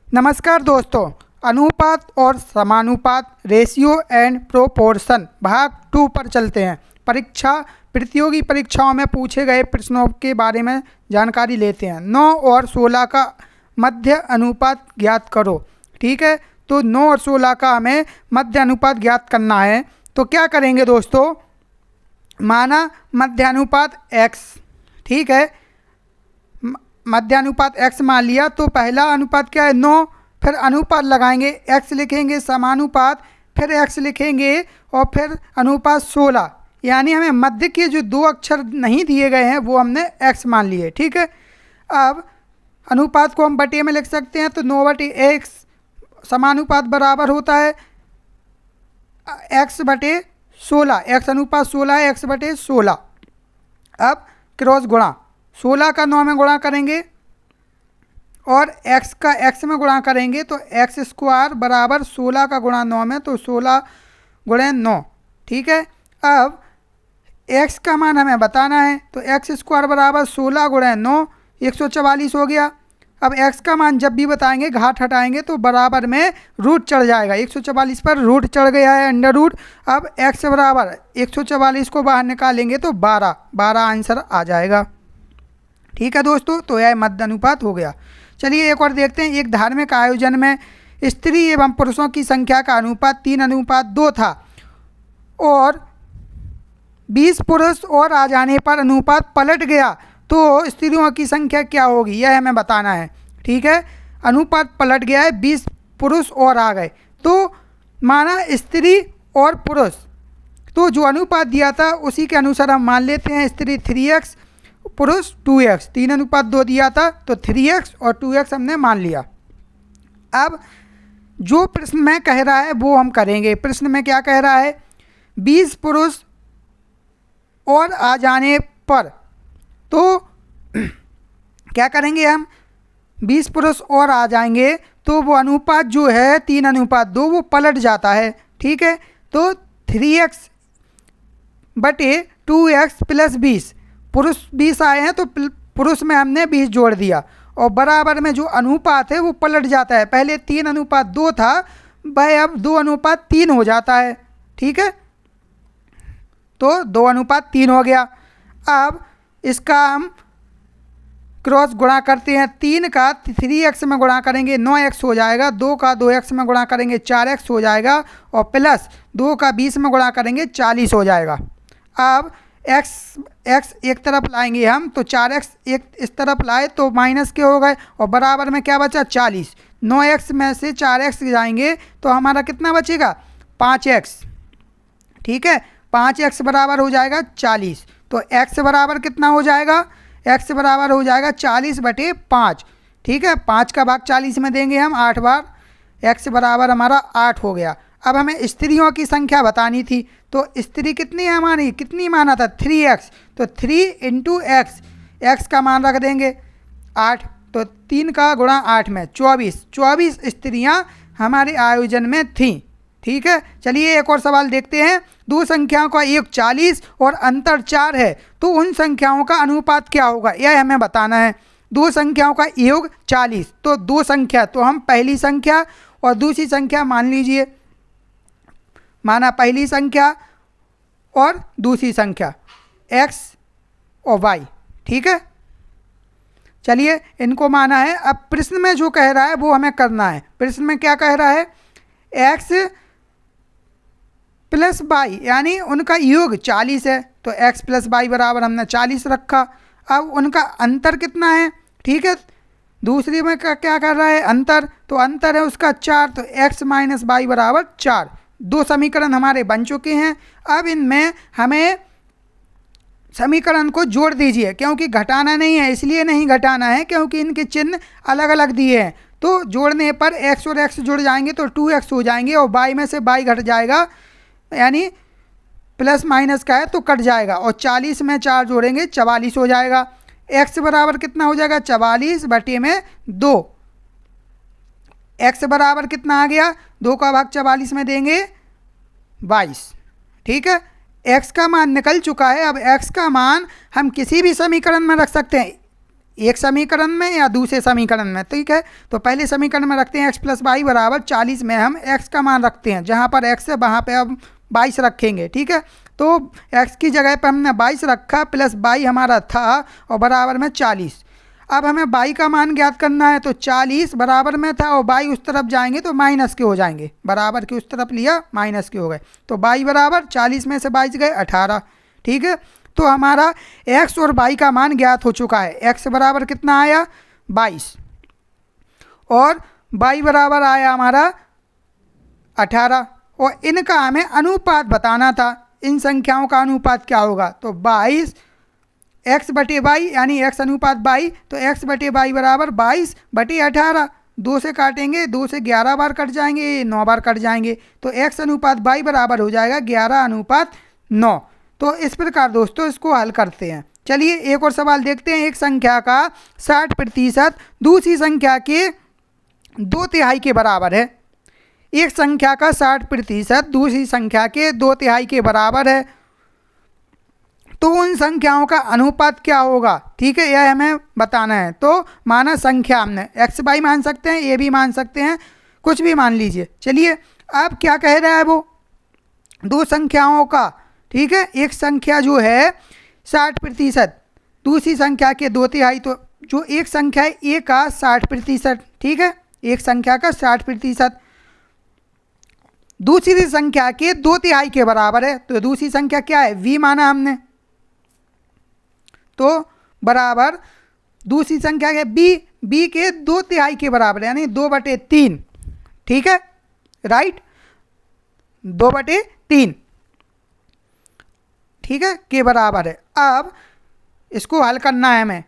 नमस्कार दोस्तों, अनुपात और समानुपात रेशियो एंड प्रोपोर्शन भाग 2 पर चलते हैं। प्रतियोगी परीक्षाओं में पूछे गए प्रश्नों के बारे में जानकारी लेते हैं। 9 और 16 का मध्य अनुपात ज्ञात करो। ठीक है, तो 9 और 16 का हमें मध्य अनुपात ज्ञात करना है। तो क्या करेंगे दोस्तों, माना मध्यानुपात x, ठीक है, मध्यानुपात x मान लिया। तो पहला अनुपात क्या है 9, फिर अनुपात लगाएंगे x लिखेंगे, समानुपात फिर x लिखेंगे और फिर अनुपात 16। यानी हमें मध्य के जो 2 अक्षर नहीं दिए गए हैं वो हमने x मान लिए। ठीक है, अब अनुपात को हम बटे में लिख सकते हैं। तो 9/x समानुपात बराबर होता है x/16। x अनुपात 16 है, x/16। अब क्रॉस गुणा 16 का 9 में गुणा करेंगे और x का x में गुणा करेंगे तो x² बराबर 16 का गुणा 9 में, तो 16 गुणे 9। ठीक है, अब x का मान हमें बताना है। तो x² बराबर 16 गुणे 9, 144 हो गया। अब x का मान जब भी बताएंगे घात हटाएंगे तो बराबर में रूट चढ़ जाएगा। 144 पर रूट चढ़ गया है, अंडर रूट। अब x बराबर 144 को बाहर निकालेंगे तो 12 आंसर आ जाएगा। ठीक है दोस्तों, तो यह मध्य अनुपात हो गया। चलिए एक और देखते हैं। एक धार्मिक आयोजन में स्त्री एवं पुरुषों की संख्या का अनुपात 3:2 था और 20 पुरुष और आ जाने पर अनुपात पलट गया, तो स्त्रियों की संख्या क्या होगी, यह हमें बताना है। ठीक है, अनुपात पलट गया है, 20 पुरुष और आ गए, तो माना स्त्री और पुरुष, तो जो अनुपात दिया था उसी के अनुसार हम मान लेते हैं। स्त्री 3x, पुरुष 2x, 3:2 दिया था तो 3x और 2x हमने मान लिया। अब जो प्रश्न में कह रहा है वो हम करेंगे। प्रश्न में क्या कह रहा है, 20 पुरुष और आ जाने पर, तो क्या करेंगे हम, 20 पुरुष और आ जाएंगे तो वो अनुपात जो है 3:2 वो पलट जाता है। ठीक है, तो 3x बटे 2x प्लस 20, पुरुष 20 आए हैं तो पुरुष में हमने 20 जोड़ दिया और बराबर में जो अनुपात है वो पलट जाता है। पहले 3:2 था, वह अब 2:3 हो जाता है। ठीक है, तो 2:3 हो गया। अब इसका हम क्रॉस गुणा करते हैं। 3 का 3x में गुणा करेंगे 9x हो जाएगा, 2 का 2x में गुणा करेंगे 4x हो जाएगा और प्लस 2 का 20 में गुणा करेंगे 40 हो जाएगा। अब x एक तरफ लाएंगे हम, तो 4x एक इस तरफ लाए तो माइनस के हो गए और बराबर में क्या बचा 40। 9x में से 4x जाएंगे तो हमारा कितना बचेगा 5x। ठीक है, 5x बराबर हो जाएगा 40। तो x बराबर कितना हो जाएगा, x बराबर हो जाएगा 40/5। ठीक है, 5 का भाग 40 में देंगे हम 8 बार, x बराबर हमारा 8 हो गया। अब हमें स्त्रियों की संख्या बतानी थी, तो स्त्री कितनी है हमारी, कितनी माना था 3x, तो 3 × x, x का मान रख देंगे 8, तो 3 का गुणा 8 में 24 स्त्रियां हमारे आयोजन में थीं। ठीक है, चलिए एक और सवाल देखते हैं। 2 संख्याओं का योग 40 और अंतर 4 है, तो उन संख्याओं का अनुपात क्या होगा, यह हमें बताना है। 2 संख्याओं का योग 40, तो 2 संख्या, तो हम पहली संख्या और दूसरी संख्या मान लीजिए। माना पहली संख्या और दूसरी संख्या x और y। ठीक है, चलिए इनको माना है। अब प्रश्न में जो कह रहा है वो हमें करना है। प्रश्न में क्या कह रहा है, x प्लस y, यानी उनका योग 40 है, तो x प्लस y बराबर हमने 40 रखा। अब उनका अंतर कितना है, ठीक है, दूसरी में क्या कर रहा है अंतर, तो अंतर है उसका 4, तो x माइनस y बराबर 4। 2 समीकरण हमारे बन चुके हैं। अब इनमें हमें समीकरण को जोड़ दीजिए, क्योंकि घटाना नहीं है, इसलिए नहीं घटाना है क्योंकि इनके चिन्ह अलग अलग दिए हैं। तो जोड़ने पर x और x जुड़ जाएंगे तो 2x हो जाएंगे और y में से y घट जाएगा, यानी प्लस माइनस का है तो कट जाएगा और 40 में 4 जोड़ेंगे 44 हो जाएगा। x बराबर कितना हो जाएगा 44/2। x बराबर कितना आ गया, 2 का भाग 44 में देंगे 22। ठीक है, x का मान निकल चुका है। अब x का मान हम किसी भी समीकरण में रख सकते हैं। एक समीकरण में या दूसरे समीकरण में, ठीक है। तो पहले समीकरण में रखते हैं x प्लस वाई बराबर 40 में हम x का मान रखते हैं, जहाँ पर x है वहाँ पे अब 22 रखेंगे, ठीक है। तो x की जगह पर हमने 22 रखा, प्लस वाई हमारा था और बराबर में 40। अब हमें y का मान ज्ञात करना है, तो 40 बराबर में था और y उस तरफ जाएंगे तो माइनस के हो जाएंगे, बराबर के उस तरफ लिया माइनस के हो गए, तो y बराबर 40 में से 22 गए 18, ठीक है। तो हमारा x और y का मान ज्ञात हो चुका है। x बराबर कितना आया 22 और y बराबर आया हमारा 18, और इनका हमें अनुपात बताना था। इन संख्याओं का अनुपात क्या होगा, तो 22 x बटे वाई यानी x अनुपात वाई, तो x बटे वाई बराबर 22 बटे 18, 2 से काटेंगे, 2 से 11 बार कट जाएंगे, 9 बार कट जाएंगे, तो x अनुपात वाई बराबर हो जाएगा 11 अनुपात 9। तो इस प्रकार दोस्तों इसको हल करते हैं। चलिए एक और सवाल देखते हैं। एक संख्या का 60% दूसरी संख्या के 2/3 के बराबर है। एक संख्या का 60% दूसरी संख्या के 2/3 के बराबर है, तो उन संख्याओं का अनुपात क्या होगा, ठीक है, यह हमें बताना है। तो माना संख्या हमने x वाई मान सकते हैं, ये भी मान सकते हैं, कुछ भी मान लीजिए। चलिए अब क्या कह रहा है वो, दो संख्याओं का, ठीक है, एक संख्या जो है 60% दूसरी संख्या के 2/3, तो जो एक संख्या है ए का 60%, ठीक है, एक संख्या का 60% दूसरी संख्या के 2/3 के बराबर है। तो दूसरी संख्या क्या है, v माना हमने, तो बराबर दूसरी संख्या के b के 2/3 के बराबर है, यानी 2/3, ठीक है, राइट, 2/3, ठीक है, के बराबर है। अब इसको हल करना है हमें।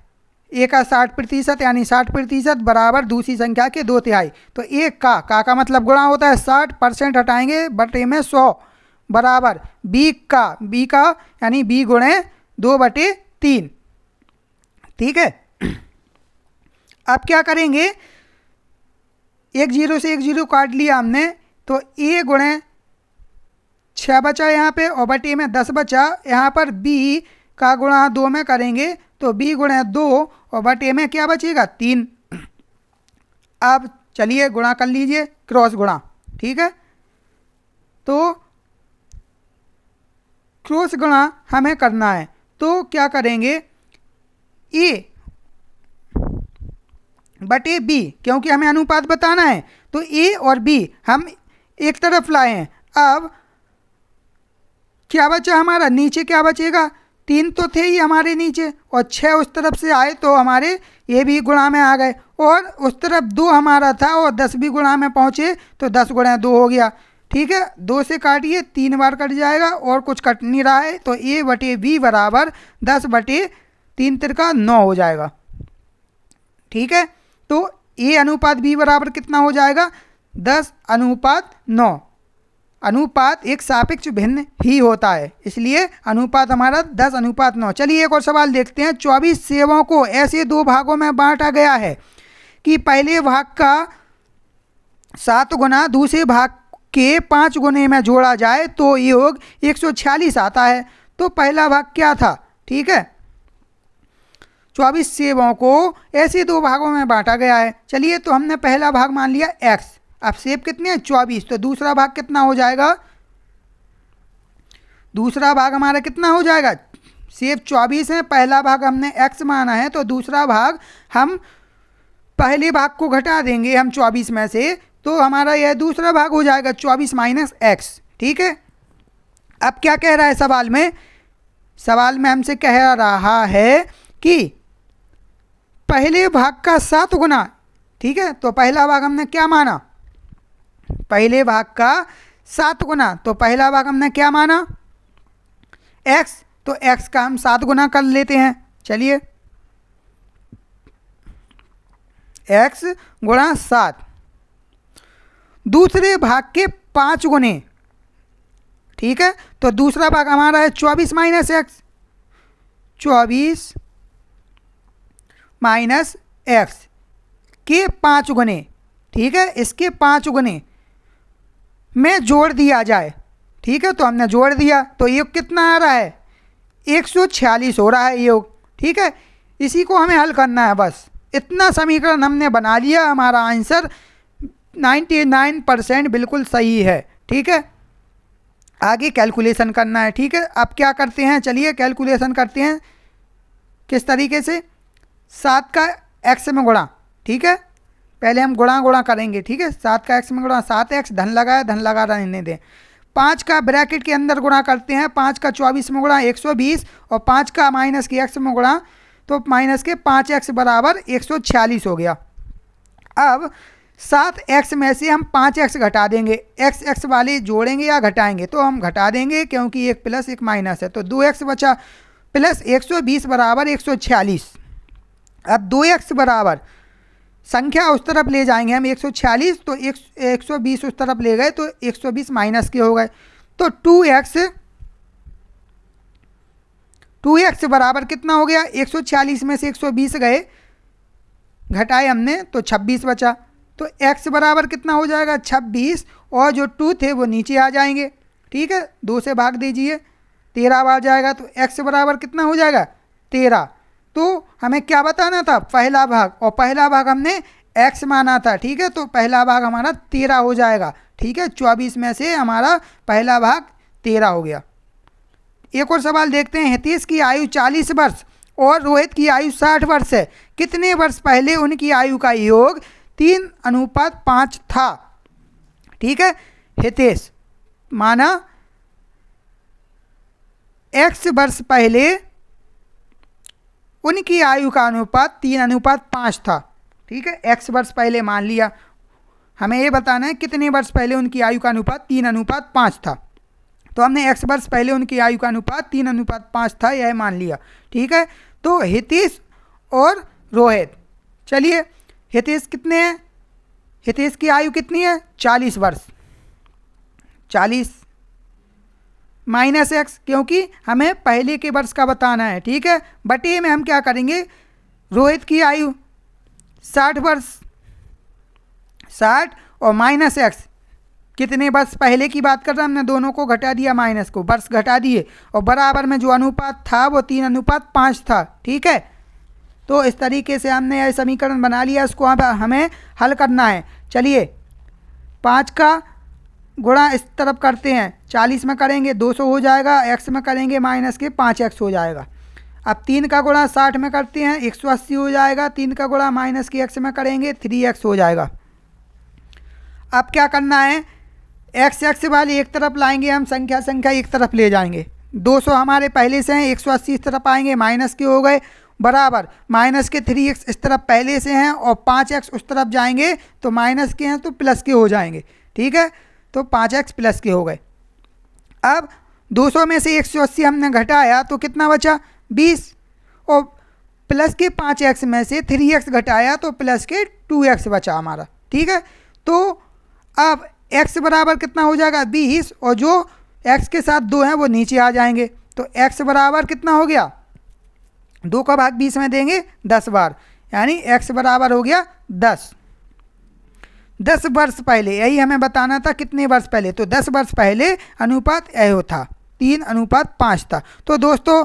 ए का 60% यानी 60% बराबर दूसरी संख्या के 2/3, तो एक का मतलब गुणा होता है 60% हटाएंगे बटे में 100 बराबर b का यानी b गुणे 2/3, ठीक है। अब क्या करेंगे, एक 0 से एक 0 काट लिया हमने, तो a गुणे 6 बचा यहाँ पे और बटे में 10 बचा, यहाँ पर b का गुणा 2 में करेंगे तो b गुणे 2 और बटे में क्या बचेगा 3। अब चलिए गुणा कर लीजिए, क्रॉस गुणा, ठीक है। तो क्रॉस गुणा हमें करना है, तो क्या करेंगे, a बटे b, क्योंकि हमें अनुपात बताना है, तो a और b हम एक तरफ लाए हैं। अब क्या बचा हमारा, नीचे क्या बचेगा, 3 तो थे ही हमारे नीचे और 6 उस तरफ से आए तो हमारे ये भी गुणा में आ गए, और उस तरफ 2 हमारा था और 10 भी गुणा में पहुँचे तो 10 गुणा 2 हो गया, ठीक है। 2 से काटिए, 3 बार कट जाएगा और कुछ कट नहीं रहा है, तो a बटे b बराबर 10/3 तिरका 9 हो जाएगा, ठीक है। तो a अनुपात b बराबर कितना हो जाएगा 10:9। अनुपात एक सापेक्ष भिन्न ही होता है, इसलिए अनुपात हमारा 10:9। चलिए एक और सवाल देखते हैं। 24 सेवों को ऐसे 2 भागों में बांटा गया है कि पहले भाग का 7 गुना दूसरे भाग के 5 गुने में जोड़ा जाए तो योग 146 आता है। तो पहला भाग क्या था, ठीक है, 24 सेवों को ऐसे 2 भागों में बांटा गया है। चलिए तो हमने पहला भाग मान लिया x, अब सेब कितने हैं 24, तो दूसरा भाग कितना हो जाएगा, दूसरा भाग हमारा कितना हो जाएगा, सेब 24 है, पहला भाग हमने x माना है, तो दूसरा भाग हम पहले भाग को घटा देंगे हम 24 में से, तो हमारा यह दूसरा भाग हो जाएगा 24 माइनस x, ठीक है। अब क्या कह रहा है सवाल में, सवाल में हमसे कह रहा है कि पहले भाग का 7 गुना, ठीक है, तो पहला भाग हमने क्या माना, पहले भाग का 7 गुना, तो पहला भाग हमने क्या माना x, तो x का हम 7 गुना कर लेते हैं। चलिए x गुणा 7, दूसरे भाग के 5 गुने, ठीक है, तो दूसरा भाग हमारा है 24 माइनस x, 24 माइनस x के 5 गुने, ठीक है, इसके 5 गुने में जोड़ दिया जाए, ठीक है, तो हमने जोड़ दिया तो योग कितना आ रहा है 146 हो रहा है योग, ठीक है। इसी को हमें हल करना है बस। इतना समीकरण हमने बना लिया, हमारा आंसर 99% बिल्कुल सही है। ठीक है, आगे कैलकुलेशन करना है। ठीक है, अब क्या करते हैं, चलिए कैलकुलेशन करते हैं। किस तरीके से, 7 का x में गुणा। ठीक है, पहले हम गुणा करेंगे। ठीक है, 7 का x में गुणा, 7x, धन लगा रहने दें। 5 का ब्रैकेट के अंदर गुणा करते हैं, 5 का 24 में गुणा 120, और 5 का माइनस के x में गुणा, तो माइनस के 5x बराबर 146 हो गया। अब 7x में से हम 5x घटा देंगे, x वाले जोड़ेंगे या घटाएंगे, तो हम घटा देंगे क्योंकि एक प्लस एक माइनस है, तो 2x बचा, प्लस 120 बराबर 146। अब 2x बराबर, संख्या उस तरफ ले जाएंगे हम 146, तो 120 उस तरफ ले गए, तो 120 माइनस के हो गए, तो 2x बराबर कितना हो गया, 146 में से 120 गए, घटाए हमने, तो 26 बचा। तो x बराबर कितना हो जाएगा, 26, और जो 2 थे वो नीचे आ जाएंगे। ठीक है, 2 से भाग दीजिए, 13 आ जाएगा, तो x बराबर कितना हो जाएगा, 13। तो हमें क्या बताना था, पहला भाग, और पहला भाग हमने x माना था। ठीक है, तो पहला भाग हमारा 13 हो जाएगा। ठीक है, 24 में से हमारा पहला भाग 13 हो गया। एक और सवाल देखते हैं। हितेश की आयु 40 वर्ष और रोहित की आयु 60 वर्ष है। कितने वर्ष पहले उनकी आयु का योग 3:5 था। ठीक है, हितेश माना x वर्ष पहले उनकी आयु का अनुपात 3:5 था। ठीक है, x वर्ष पहले मान लिया, हमें ये बताना है कितने वर्ष पहले उनकी आयु का अनुपात 3:5 था। तो हमने x वर्ष पहले उनकी आयु का अनुपात 3:5 था, यह मान लिया। ठीक है, तो हितेश और रोहित, चलिए हितेश कितने हैं, हितेश की आयु कितनी है, 40 वर्ष, 40 माइनस x, क्योंकि हमें पहले के वर्ष का बताना है। ठीक है, बटे में हम क्या करेंगे, रोहित की आयु 60 वर्ष, 60 और माइनस x, कितने वर्ष पहले की बात कर रहे हैं, हमने दोनों को घटा दिया, माइनस को वर्ष घटा दिए, और बराबर में जो अनुपात था वो 3:5 था। ठीक है, तो इस तरीके से हमने यह समीकरण बना लिया, इसको हमें हल करना है। चलिए 5 का गुणा इस तरफ करते हैं, 40 में करेंगे 200 हो जाएगा, x में करेंगे माइनस के 5x हो जाएगा। अब 3 का गुणा 60 में करते हैं, 180 हो जाएगा, 3 का गुणा माइनस के x में करेंगे 3x हो जाएगा। अब क्या करना है, x वाले एक तरफ लाएंगे हम, संख्या एक तरफ ले जाएंगे, 200 हमारे पहले से हैं, 180 इस तरफ आएंगे, माइनस के हो गए, बराबर माइनस के 3x इस तरफ पहले से हैं, और 5x उस तरफ जाएंगे, तो माइनस के हैं तो प्लस के हो जाएंगे। ठीक है, तो 5x प्लस के हो गए। अब 200 में से 180 हमने घटाया, तो कितना बचा, 20, और प्लस के 5x में से 3x घटाया, तो प्लस के 2x बचा हमारा। ठीक है, तो अब x बराबर कितना हो जाएगा, 20, और जो x के साथ 2 हैं वो नीचे आ जाएंगे, तो x बराबर कितना हो गया, 2 का भाग 20 में देंगे 10 बार, यानी x बराबर हो गया 10। 10 वर्ष पहले, यही हमें बताना था, कितने वर्ष पहले, तो 10 वर्ष पहले अनुपात यह था, 3:5 था। तो दोस्तों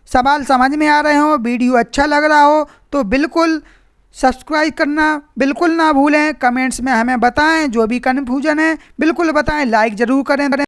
सवाल समझ में आ रहे हो, वीडियो अच्छा लग रहा हो तो बिल्कुल सब्सक्राइब करना बिल्कुल ना भूलें, कमेंट्स में हमें बताएं, जो भी कन्फ्यूजन है बिल्कुल बताएं, लाइक ज़रूर करें।